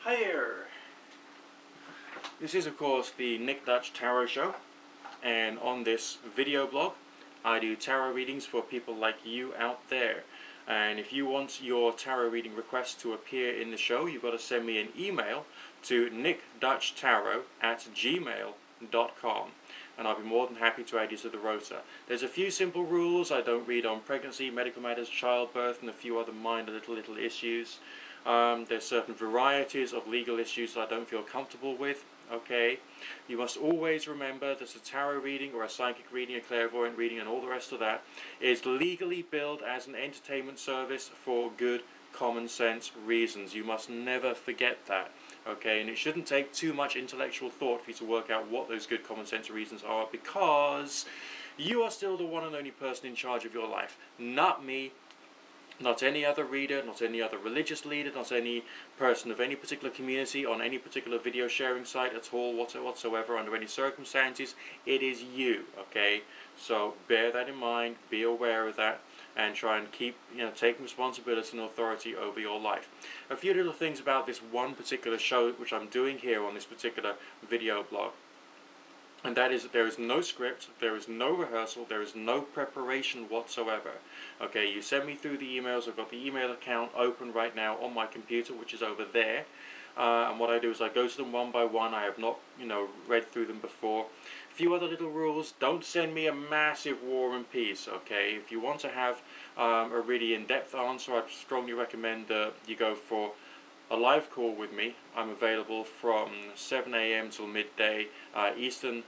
Hi there! This is of course the Nick Dutch Tarot Show, and on this video blog I do tarot readings for people like you out there. And if you want your tarot reading request to appear in the show, you've got to send me an email to nickdutchtarot@gmail.com, and I'll be more than happy to add you to the rota. There's a few simple rules. I don't read on pregnancy, medical matters, childbirth, and a few other minor little issues. There's certain varieties of legal issues that I don't feel comfortable with. Okay, you must always remember that a tarot reading or a psychic reading, a clairvoyant reading, and all the rest of that is legally billed as an entertainment service for good common sense reasons. You must never forget that. Okay, and it shouldn't take too much intellectual thought for you to work out what those good common sense reasons are, because you are still the one and only person in charge of your life, not me. Not any other reader, not any other religious leader, not any person of any particular community on any particular video sharing site at all whatsoever, under any circumstances. It is you, okay? So bear that in mind, be aware of that, and try and keep, taking responsibility and authority over your life. A few little things about this one particular show which I'm doing here on this particular video blog. And that is that there is no script, there is no rehearsal, there is no preparation whatsoever. Okay, you send me through the emails. I've got the email account open right now on my computer, which is over there. And what I do is I go to them one by one. I have not, read through them before. A few other little rules. Don't send me a massive War and Peace, okay? If you want to have a really in-depth answer, I'd strongly recommend that you go for a live call with me. I'm available from 7 AM till midday Eastern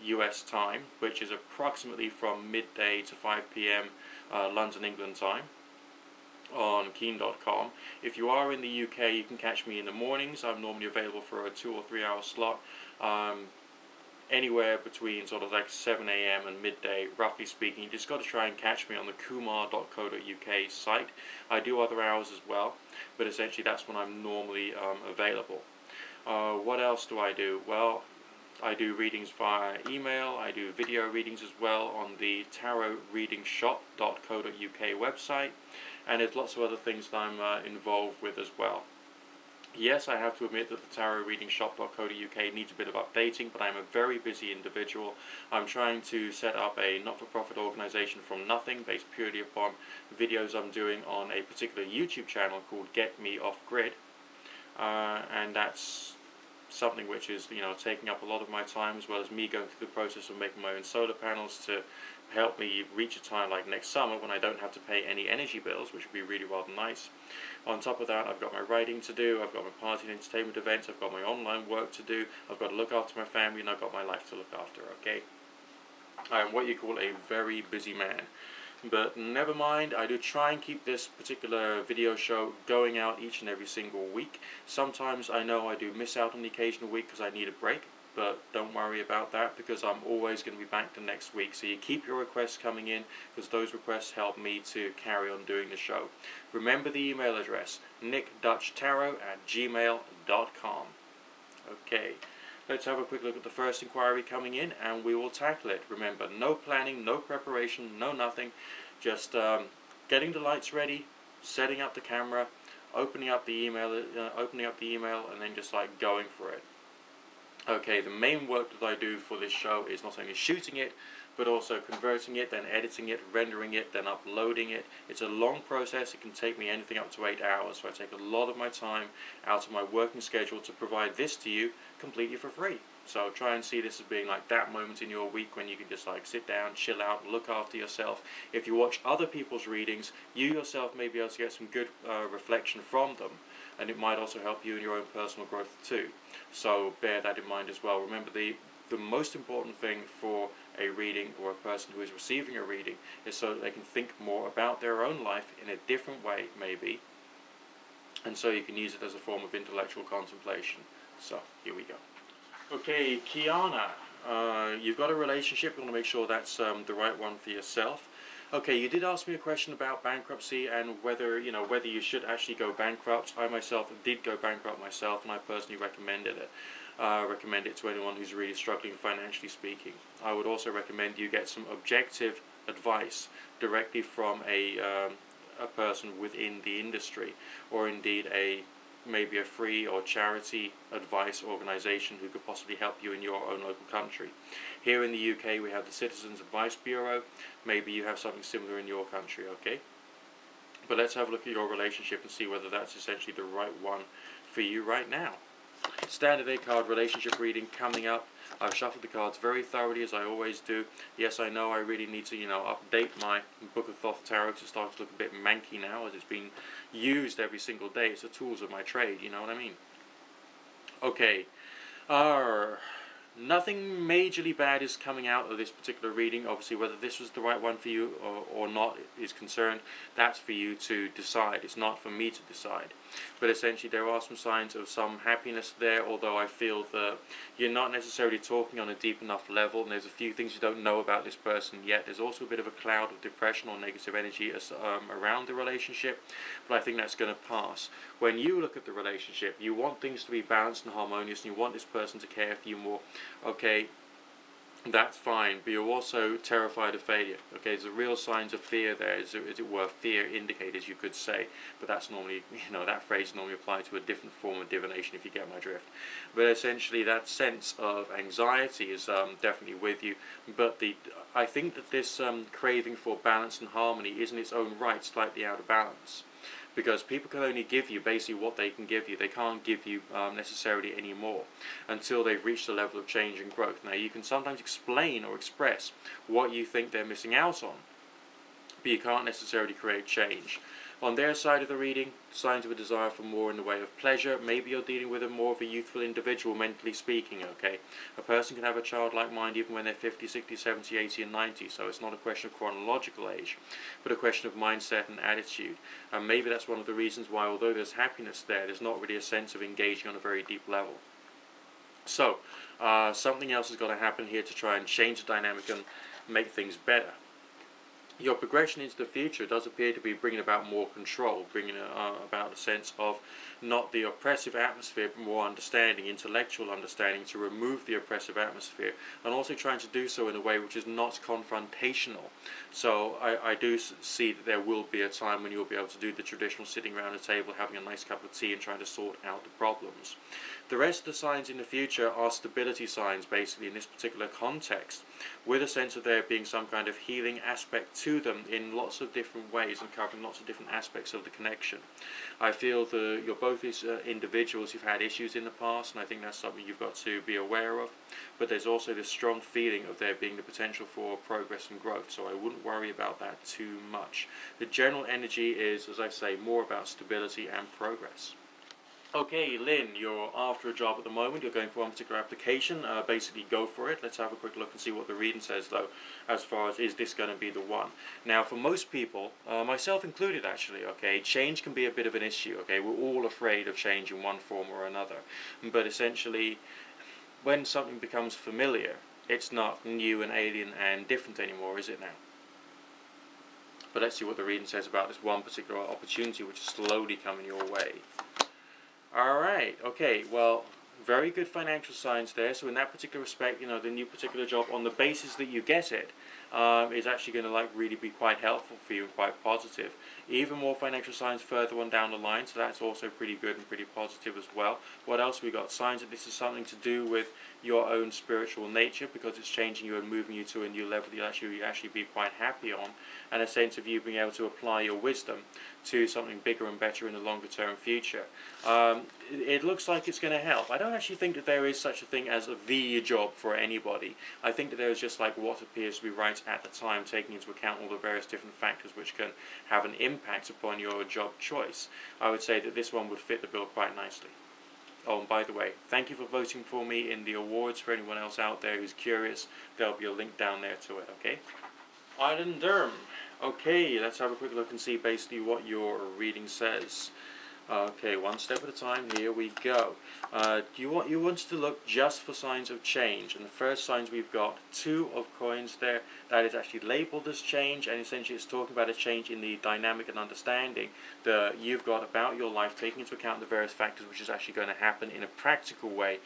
US time, which is approximately from midday to 5 PM London, England time, on keen.com. If you are in the UK, you can catch me in the mornings. I'm normally available for a 2 or 3 hour slot, anywhere between sort of like 7 AM and midday, roughly speaking. You just got to try and catch me on the kooma.co.uk site. I do other hours as well, but essentially that's when I'm normally available. What else do I do? Well, I do readings via email. I do video readings as well on the tarotreadingshop.co.uk website, and there's lots of other things that I'm involved with as well. Yes, I have to admit that the tarotreadingshop.co.uk needs a bit of updating, but I'm a very busy individual. I'm trying to set up a not-for-profit organisation from nothing, based purely upon videos I'm doing on a particular YouTube channel called Get Me Off Grid, and that's something which is taking up a lot of my time, as well as me going through the process of making my own solar panels to help me reach a time like next summer when I don't have to pay any energy bills, which would be really rather nice. On top of that, I've got my writing to do, I've got my party and entertainment events, I've got my online work to do, I've got to look after my family, and I've got my life to look after, okay? I am what you call a very busy man. But never mind, I do try and keep this particular video show going out each and every single week. Sometimes I know I do miss out on the occasional week because I need a break, but don't worry about that, because I'm always going to be back the next week. So you keep your requests coming in, because those requests help me to carry on doing the show. Remember the email address, nickdutchtarot@gmail.com. Okay. Let's have a quick look at the first inquiry coming in, and we will tackle it. Remember, no planning, no preparation, no nothing. Just getting the lights ready, setting up the camera, opening up the email, and then just like going for it. Okay, the main work that I do for this show is not only shooting it, but also converting it, then editing it, rendering it, then uploading it. It's a long process. It can take me anything up to 8 hours, so I take a lot of my time out of my working schedule to provide this to you completely for free. So try and see this as being like that moment in your week when you can just like sit down, chill out, look after yourself. If you watch other people's readings, you yourself may be able to get some good reflection from them, and it might also help you in your own personal growth too. So bear that in mind as well. Remember, the most important thing for a reading, or a person who is receiving a reading, is so that they can think more about their own life in a different way, maybe, and so you can use it as a form of intellectual contemplation. So here we go. Okay, Kiana, you've got a relationship. You want to make sure that's the right one for yourself. Okay, you did ask me a question about bankruptcy and whether you should actually go bankrupt. I myself did go bankrupt myself, and I personally recommended it. Recommend it to anyone who's really struggling financially speaking. I would also recommend you get some objective advice directly from a person within the industry, or indeed a maybe a free or charity advice organisation who could possibly help you in your own local country. Here in the UK we have the Citizens Advice Bureau. Maybe you have something similar in your country, okay? But let's have a look at your relationship and see whether that's essentially the right one for you right now. Standard 8 card relationship reading coming up. I've shuffled the cards very thoroughly, as I always do. Yes, I know I really need to, update my Book of Thoth Tarot because it starts to look a bit manky now, as it's been used every single day. It's the tools of my trade, you know what I mean? Okay. Nothing majorly bad is coming out of this particular reading. Obviously, whether this was the right one for you or not is concerned. That's for you to decide. It's not for me to decide. But essentially, there are some signs of some happiness there, although I feel that you're not necessarily talking on a deep enough level, and there's a few things you don't know about this person yet. There's also a bit of a cloud of depression or negative energy around the relationship, but I think that's going to pass. When you look at the relationship, you want things to be balanced and harmonious, and you want this person to care for you more. Okay, that's fine, but you're also terrified of failure. Okay, there's real signs of fear there, as it were, fear indicators, you could say. But that's normally, that phrase normally applies to a different form of divination, if you get my drift. But essentially, that sense of anxiety is definitely with you. But I think that this craving for balance and harmony is in its own right slightly out of balance. Because people can only give you basically what they can give you. They can't give you necessarily any more until they've reached a level of change and growth. Now, you can sometimes explain or express what you think they're missing out on, but you can't necessarily create change. On their side of the reading, signs of a desire for more in the way of pleasure. Maybe you're dealing with more of a youthful individual, mentally speaking, okay? A person can have a childlike mind even when they're 50, 60, 70, 80 and 90, so it's not a question of chronological age, but a question of mindset and attitude. And maybe that's one of the reasons why, although there's happiness there, there's not really a sense of engaging on a very deep level. So, something else has got to happen here to try and change the dynamic and make things better. Your progression into the future does appear to be bringing about more control, bringing about a sense of not the oppressive atmosphere, but more understanding, intellectual understanding, to remove the oppressive atmosphere, and also trying to do so in a way which is not confrontational. So I do see that there will be a time when you'll be able to do the traditional sitting around a table, having a nice cup of tea and trying to sort out the problems. The rest of the signs in the future are stability signs, basically, in this particular context, with a sense of there being some kind of healing aspect to them in lots of different ways and covering lots of different aspects of the connection. I feel that you're both individuals who've had issues in the past, and I think that's something you've got to be aware of, but there's also this strong feeling of there being the potential for progress and growth, so I wouldn't worry about that too much. The general energy is, as I say, more about stability and progress. Okay, Lynn, you're after a job at the moment. You're going for one particular application. Basically, go for it. Let's have a quick look and see what the reading says, though, as far as is this going to be the one. Now, for most people, myself included, actually, okay, change can be a bit of an issue, okay? We're all afraid of change in one form or another. But essentially, when something becomes familiar, it's not new and alien and different anymore, is it now? But let's see what the reading says about this one particular opportunity which is slowly coming your way. Alright, okay, well, very good financial signs there. So in that particular respect, the new particular job, on the basis that you get it, is actually going to really be quite helpful for you and quite positive. Even more financial signs further on down the line, so that's also pretty good and pretty positive as well. What else we got? Signs that this is something to do with your own spiritual nature, because it's changing you and moving you to a new level that you'll actually be quite happy on, and a sense of you being able to apply your wisdom to something bigger and better in the longer term future. It looks like it's going to help. I don't actually think that there is such a thing as the job for anybody. I think that there is just like what appears to be right at the time, taking into account all the various different factors which can have an impact upon your job choice. I would say that this one would fit the bill quite nicely. Oh, and by the way, thank you for voting for me in the awards. For anyone else out there who's curious, there'll be a link down there to it, okay? Island Durham. Okay, let's have a quick look and see basically what your reading says. Okay, one step at a time, here we go. You want to look just for signs of change, and the first signs we've got 2 of coins there. That is actually labelled as change, and essentially it's talking about a change in the dynamic and understanding that you've got about your life, taking into account the various factors which is actually going to happen in a practical way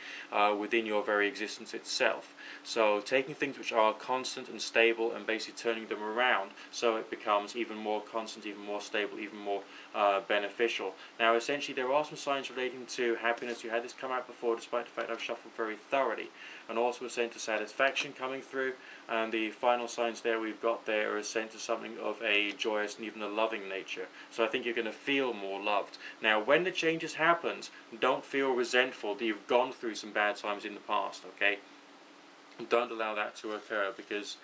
within your very existence itself. So taking things which are constant and stable and basically turning them around so it becomes even more constant, even more stable, even more beneficial. Now, Now, essentially, there are some signs relating to happiness. You had this come out before, despite the fact I've shuffled very thoroughly. And also a sense of satisfaction coming through. And the final signs there we've got there are a sense of something of a joyous and even a loving nature. So I think you're going to feel more loved. Now, when the changes happens, don't feel resentful that you've gone through some bad times in the past, okay? Don't allow that to occur, because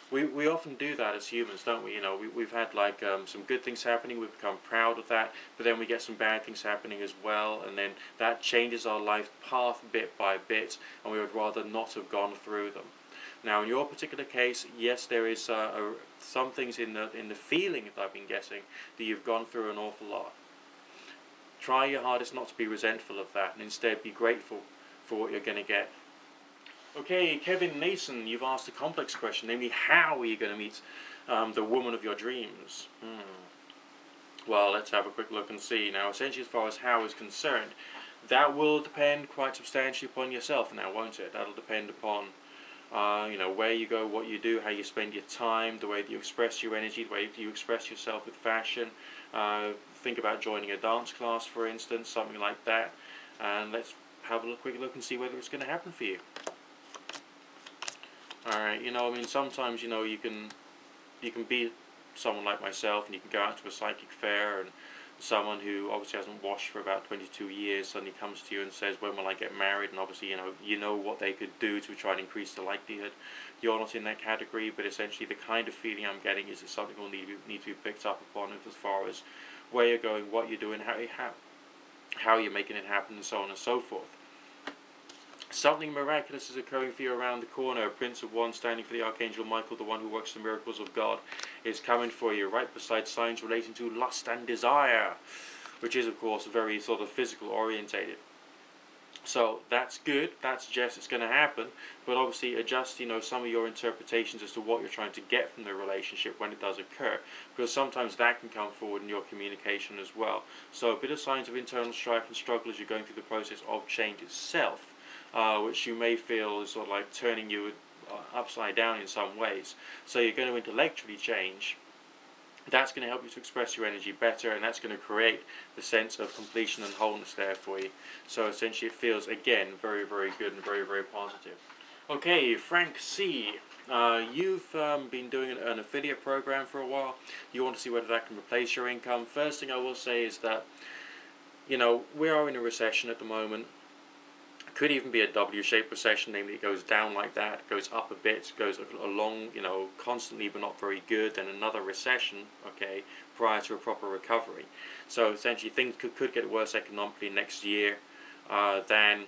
we often do that as humans, don't we? You know, we've had like some good things happening, we've become proud of that, but then we get some bad things happening as well, and then that changes our life path bit by bit, and we would rather not have gone through them. Now, in your particular case, yes, there is some things in the feeling that I've been getting that you've gone through an awful lot. Try your hardest not to be resentful of that, and instead be grateful for what you're going to get. Okay, Kevin Nason, you've asked a complex question, namely, how are you going to meet the woman of your dreams? Well, let's have a quick look and see. Now, essentially, as far as how is concerned, that will depend quite substantially upon yourself now, won't it? That'll depend upon, you know, where you go, what you do, how you spend your time, the way that you express your energy, the way that you express yourself with fashion. Think about joining a dance class, for instance, something like that. And let's have a quick look and see whether it's going to happen for you. Alright, you know, I mean, sometimes, you know, you can be someone like myself, and you can go out to a psychic fair, and someone who obviously hasn't washed for about 22 years suddenly comes to you and says, when will I get married? And obviously, you know what they could do to try and increase the likelihood. You're not in that category, but essentially the kind of feeling I'm getting is that something will need to be picked up upon as far as where you're going, what you're doing, how you're making it happen, and so on and so forth. Something miraculous is occurring for you around the corner. A Prince of Wands standing for the Archangel Michael, the one who works the miracles of God, is coming for you, right beside signs relating to lust and desire, which is, of course, very sort of physical orientated. So that's good. That suggests it's going to happen, but obviously adjust, you know, some of your interpretations as to what you're trying to get from the relationship when it does occur, because sometimes that can come forward in your communication as well. So a bit of signs of internal strife and struggle as you're going through the process of change itself. Which you may feel is sort of like turning you upside down in some ways. So you're going to intellectually change. That's going to help you to express your energy better, and that's going to create the sense of completion and wholeness there for you. So essentially it feels, again, very, very good and very, very positive. Okay, Frank C. You've been doing an affiliate program for a while. You want to see whether that can replace your income. First thing I will say is that, you know, we are in a recession at the moment. Could even be a W-shaped recession, namely it goes down like that, goes up a bit, goes along, you know, constantly but not very good, then another recession, okay, prior to a proper recovery. So essentially things could get worse economically next year than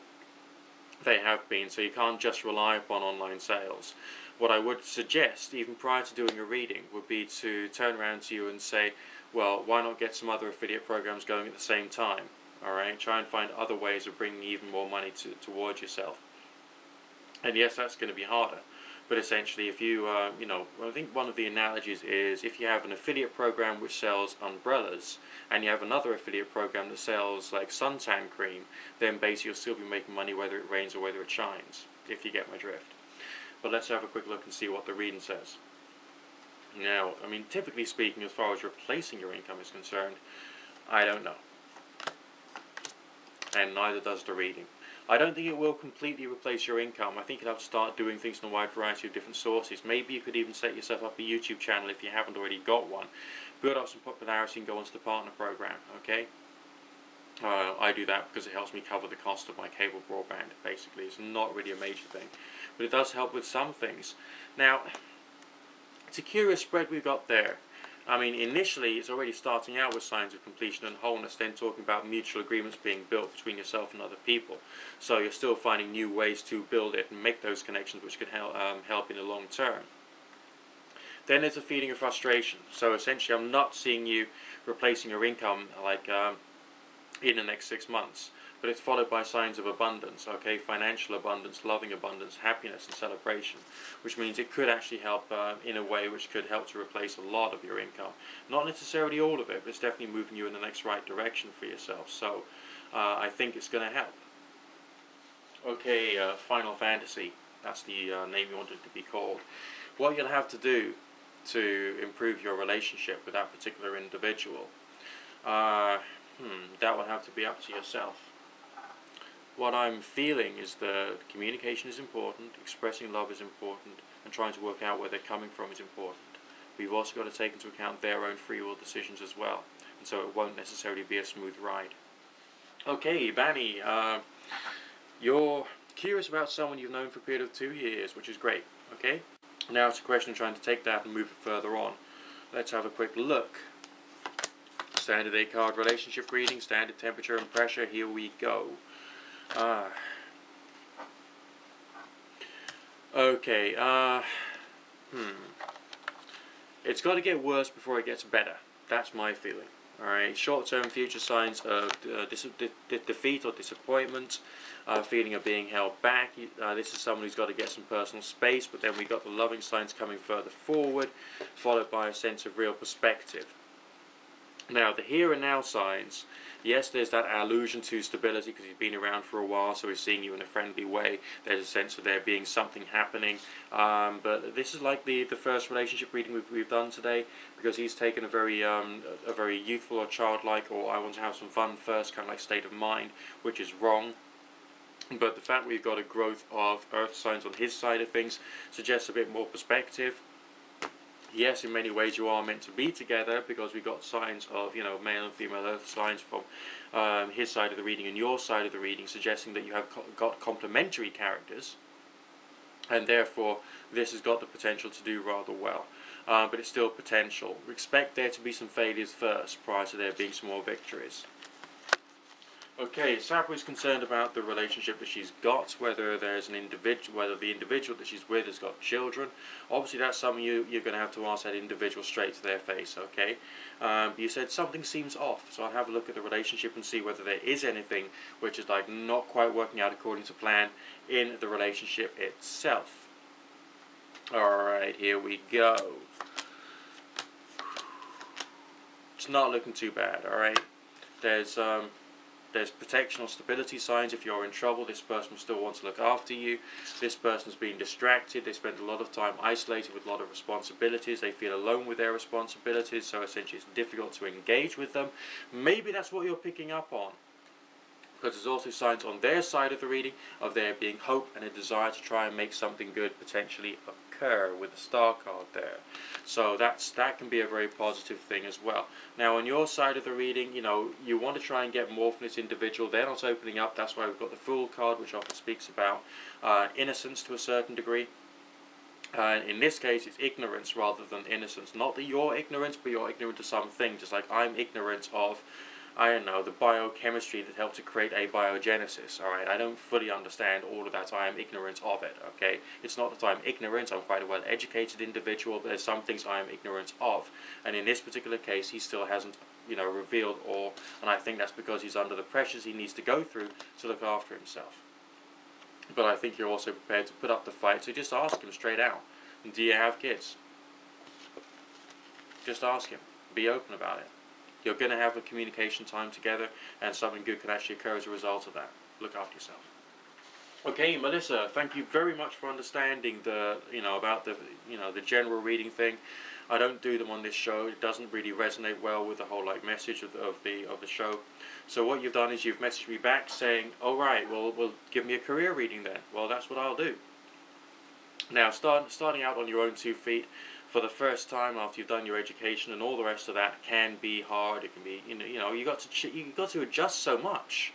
they have been, so you can't just rely upon online sales. What I would suggest, even prior to doing a reading, would be to turn around to you and say, well, why not get some other affiliate programs going at the same time? Alright, try and find other ways of bringing even more money towards yourself. And yes, that's going to be harder. But essentially, if you, you know, I think one of the analogies is if you have an affiliate program which sells umbrellas, and you have another affiliate program that sells like suntan cream, then basically you'll still be making money whether it rains or whether it shines, if you get my drift. But let's have a quick look and see what the reading says. Now, I mean, typically speaking, as far as replacing your income is concerned, I don't know. And neither does the reading. I don't think it will completely replace your income. I think you'll have to start doing things in a wide variety of different sources. Maybe you could even set yourself up a YouTube channel if you haven't already got one. Build up some popularity and go onto the partner program, okay? I do that because it helps me cover the cost of my cable broadband, basically. It's not really a major thing. But it does help with some things. Now, it's a curious spread we've got there. I mean, initially, it's already starting out with signs of completion and wholeness, then talking about mutual agreements being built between yourself and other people. So you're still finding new ways to build it and make those connections which can help in the long term. Then there's a feeling of frustration. So essentially, I'm not seeing you replacing your income like in the next 6 months. But it's followed by signs of abundance, okay, financial abundance, loving abundance, happiness and celebration, which means it could actually help in a way which could help to replace a lot of your income. Not necessarily all of it, but it's definitely moving you in the next right direction for yourself. So I think it's going to help. Okay, Final Fantasy, that's the name you wanted it to be called. What you'll have to do to improve your relationship with that particular individual That would have to be up to yourself. What I'm feeling is that communication is important, expressing love is important, and trying to work out where they're coming from is important. We've also got to take into account their own free will decisions as well, and so it won't necessarily be a smooth ride. Okay, Banny, you're curious about someone you've known for a period of 2 years, which is great, okay? Now it's a question of trying to take that and move it further on. Let's have a quick look. Standard 8 card relationship reading, standard temperature and pressure, here we go. Okay, it's got to get worse before it gets better. That's my feeling. Alright, short-term future signs of defeat or disappointment, feeling of being held back. This is someone who's got to get some personal space, but then we've got the loving signs coming further forward, followed by a sense of real perspective. Now, the here and now signs, yes, there's that allusion to stability because he's been around for a while, so he's seeing you in a friendly way. There's a sense of there being something happening. But this is like the first relationship reading we've done today, because he's taken a very youthful or childlike, or I want to have some fun first kind of like state of mind, which is wrong. But the fact we've got a growth of earth signs on his side of things suggests a bit more perspective. Yes, in many ways you are meant to be together, because we've got signs of, male and female earth signs from his side of the reading and your side of the reading, suggesting that you have got complementary characters, and therefore this has got the potential to do rather well. But it's still potential. We expect there to be some failures first, prior to there being some more victories. Okay, Sabu is concerned about the relationship that she's got, whether there's an individual, whether the individual that she's with has got children. Obviously, that's something you're going to have to ask that individual straight to their face. Okay, you said something seems off, so I'll have a look at the relationship and see whether there is anything which is like not quite working out according to plan in the relationship itself. All right, here we go. It's not looking too bad. All right, there's protection or stability signs. If you're in trouble, this person still wants to look after you. This person's being distracted. They spend a lot of time isolated with a lot of responsibilities. They feel alone with their responsibilities, so essentially it's difficult to engage with them. Maybe that's what you're picking up on, because there's also signs on their side of the reading of there being hope and a desire to try and make something good potentially occur with the star card there. So that can be a very positive thing as well. Now on your side of the reading, you want to try and get more from this individual. They're not opening up. That's why we've got the Fool card, which often speaks about innocence to a certain degree. And in this case, it's ignorance rather than innocence. Not that you're ignorant, but you're ignorant of something. Just like I'm ignorant of, I don't know, the biochemistry that helped to create abiogenesis. Alright, I don't fully understand all of that. I am ignorant of it. Okay, it's not that I'm ignorant. I'm quite a well-educated individual, but there's some things I am ignorant of. And in this particular case, he still hasn't, revealed all. And I think that's because he's under the pressures he needs to go through to look after himself. But I think you're also prepared to put up the fight. So just ask him straight out: do you have kids? Just ask him. Be open about it. You're going to have a communication time together, and something good can actually occur as a result of that. Look after yourself. Okay, Melissa, thank you very much for understanding about the general reading thing. I don't do them on this show. It doesn't really resonate well with the whole message of the show. So what you've done is you've messaged me back saying, "All right, well, give me a career reading then." Well, that's what I'll do. Now, starting out on your own 2 feet for the first time after you've done your education and all the rest of that can be hard. It can be, you got to adjust so much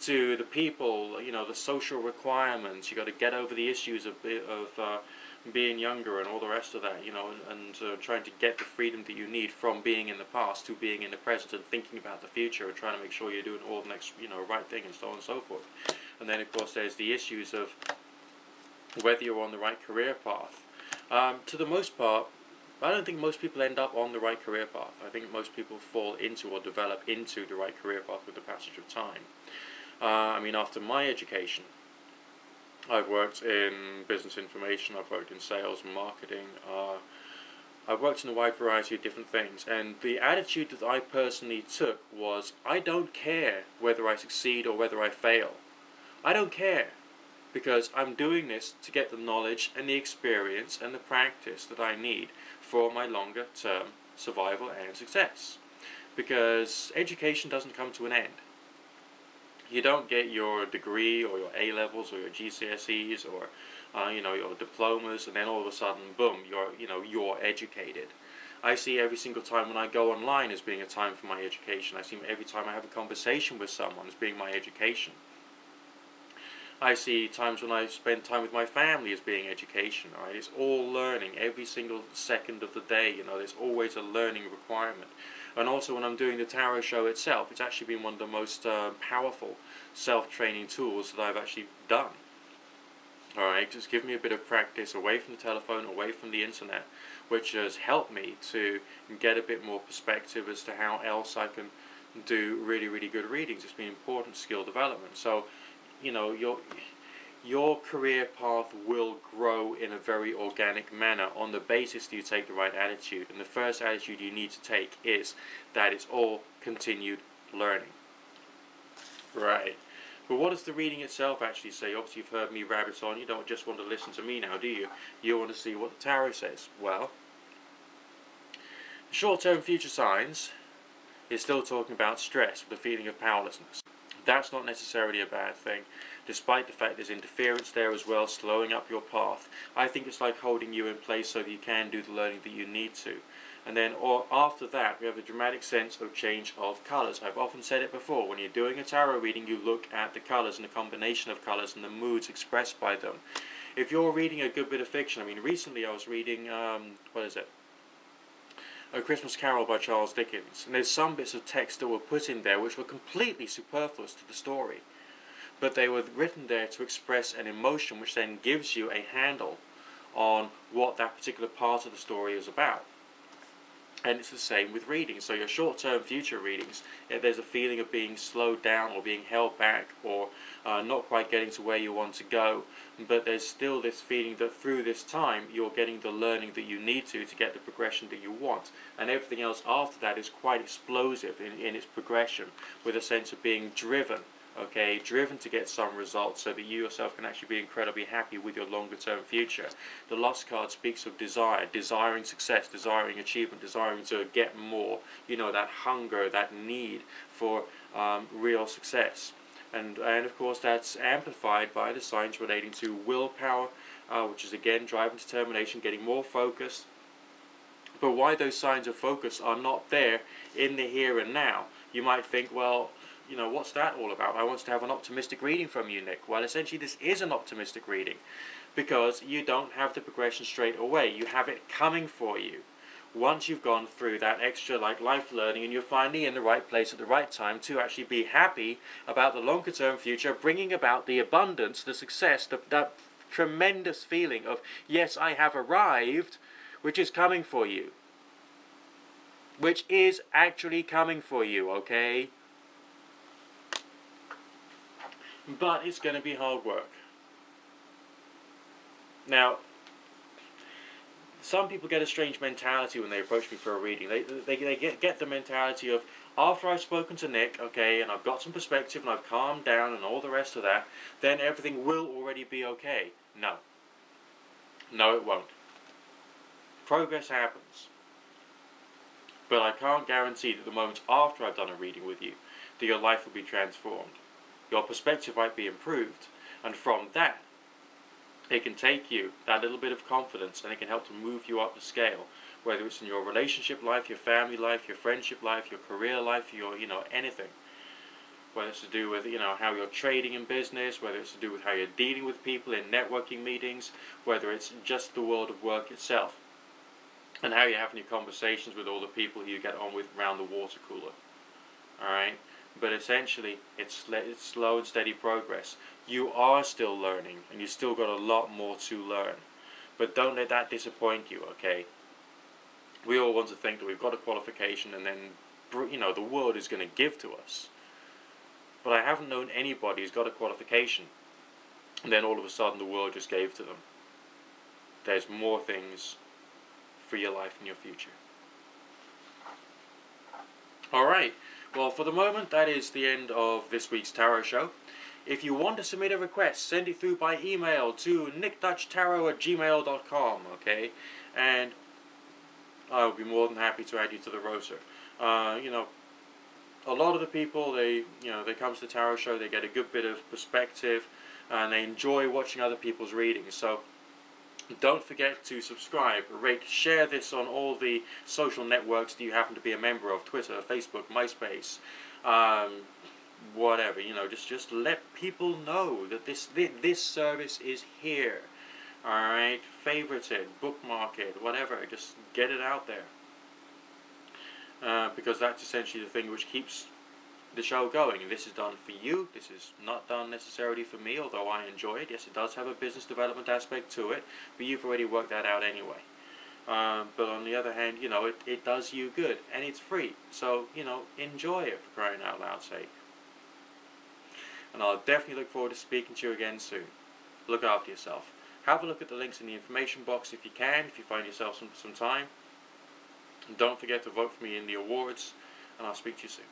to the people, the social requirements. You got to get over the issues of being younger and all the rest of that, and trying to get the freedom that you need from being in the past to being in the present and thinking about the future and trying to make sure you're doing all the next, right thing and so on and so forth. And then of course there's the issues of whether you're on the right career path. To the most part, I don't think most people end up on the right career path. I think most people fall into or develop into the right career path with the passage of time. After my education, I've worked in business information, I've worked in sales and marketing, I've worked in a wide variety of different things, and the attitude that I personally took was, I don't care whether I succeed or whether I fail. I don't care, because I'm doing this to get the knowledge and the experience and the practice that I need for my longer term survival and success. because education doesn't come to an end. You don't get your degree or your A-levels or your GCSEs or your diplomas and then all of a sudden, boom, you're educated. I see every single time when I go online as being a time for my education. I see every time I have a conversation with someone as being my education. I see times when I spend time with my family as being education. Right? It's all learning every single second of the day. There's always a learning requirement. And also when I'm doing the tarot show itself, it's actually been one of the most powerful self-training tools that I've actually done. Alright, just give me a bit of practice away from the telephone, away from the internet, which has helped me to get a bit more perspective as to how else I can do really, really good readings. It's been important skill development. So, your career path will grow in a very organic manner on the basis that you take the right attitude. And the first attitude you need to take is that it's all continued learning. Right. But what does the reading itself actually say? Obviously you've heard me rabbit on. You don't just want to listen to me now, do you? You want to see what the tarot says. Well, short-term future signs is still talking about stress, the feeling of powerlessness. That's not necessarily a bad thing, despite the fact there's interference there as well, slowing up your path. I think it's like holding you in place so that you can do the learning that you need to. And then after that, we have a dramatic sense of change of colours. I've often said it before, when you're doing a tarot reading, you look at the colours and the combination of colours and the moods expressed by them. If you're reading a good bit of fiction, recently I was reading, A Christmas Carol by Charles Dickens, and there's some bits of text that were put in there which were completely superfluous to the story. But they were written there to express an emotion which then gives you a handle on what that particular part of the story is about. And it's the same with readings. So your short-term future readings, if there's a feeling of being slowed down or being held back or not quite getting to where you want to go, but there's still this feeling that through this time you're getting the learning that you need to get the progression that you want. And everything else after that is quite explosive in its progression, with a sense of being driven. Okay, driven to get some results so that you yourself can actually be incredibly happy with your longer term future. The Lost card speaks of desire, desiring success, desiring achievement, desiring to get more, that hunger, that need for real success. And of course that's amplified by the signs relating to willpower, which is again drive and determination, getting more focused. But why those signs of focus are not there in the here and now, you might think, well, what's that all about? I want to have an optimistic reading from you, Nick. Well, essentially this is an optimistic reading, because you don't have the progression straight away. You have it coming for you once you've gone through that extra life learning, and you're finally in the right place at the right time to actually be happy about the longer term future, bringing about the abundance, the success, that tremendous feeling of, yes, I have arrived, which is coming for you. Which is actually coming for you, okay? But it's going to be hard work. Now, some people get a strange mentality when they approach me for a reading. They get the mentality of, after I've spoken to Nick, okay, and I've got some perspective and I've calmed down and all the rest of that, then everything will already be okay. No. No, it won't. Progress happens. But I can't guarantee that the moment after I've done a reading with you, that your life will be transformed. Your perspective might be improved, and from that, it can take you that little bit of confidence, and it can help to move you up the scale, whether it's in your relationship life, your family life, your friendship life, your career life, your, anything. Whether it's to do with, how you're trading in business, whether it's to do with how you're dealing with people in networking meetings, whether it's just the world of work itself, and how you're having your conversations with all the people who you get on with around the water cooler. Alright? But essentially, it's slow and steady progress. You are still learning, and you've still got a lot more to learn. But don't let that disappoint you, okay? We all want to think that we've got a qualification and then, the world is going to give to us. But I haven't known anybody who's got a qualification, and then all of a sudden the world just gave to them. There's more things for your life and your future. Alright. Well, for the moment, that is the end of this week's tarot show. If you want to submit a request, send it through by email to nickdutchtarot@gmail.com, okay? And I will be more than happy to add you to the roster. a lot of the people, they come to the tarot show, they get a good bit of perspective, and they enjoy watching other people's readings. So don't forget to subscribe, rate, share this on all the social networks that you happen to be a member of: Twitter, Facebook, MySpace, whatever. Just let people know that this service is here. All right, favorite it, bookmark it, whatever. Just get it out there, because that's essentially the thing which keeps the show going. And this is done for you. This is not done necessarily for me, although I enjoy it. Yes, it does have a business development aspect to it, but you've already worked that out anyway. But on the other hand, it does you good, and it's free. So, enjoy it, for crying out loud sake. And I'll definitely look forward to speaking to you again soon. Look after yourself. Have a look at the links in the information box if you can, if you find yourself some time. And don't forget to vote for me in the awards, and I'll speak to you soon.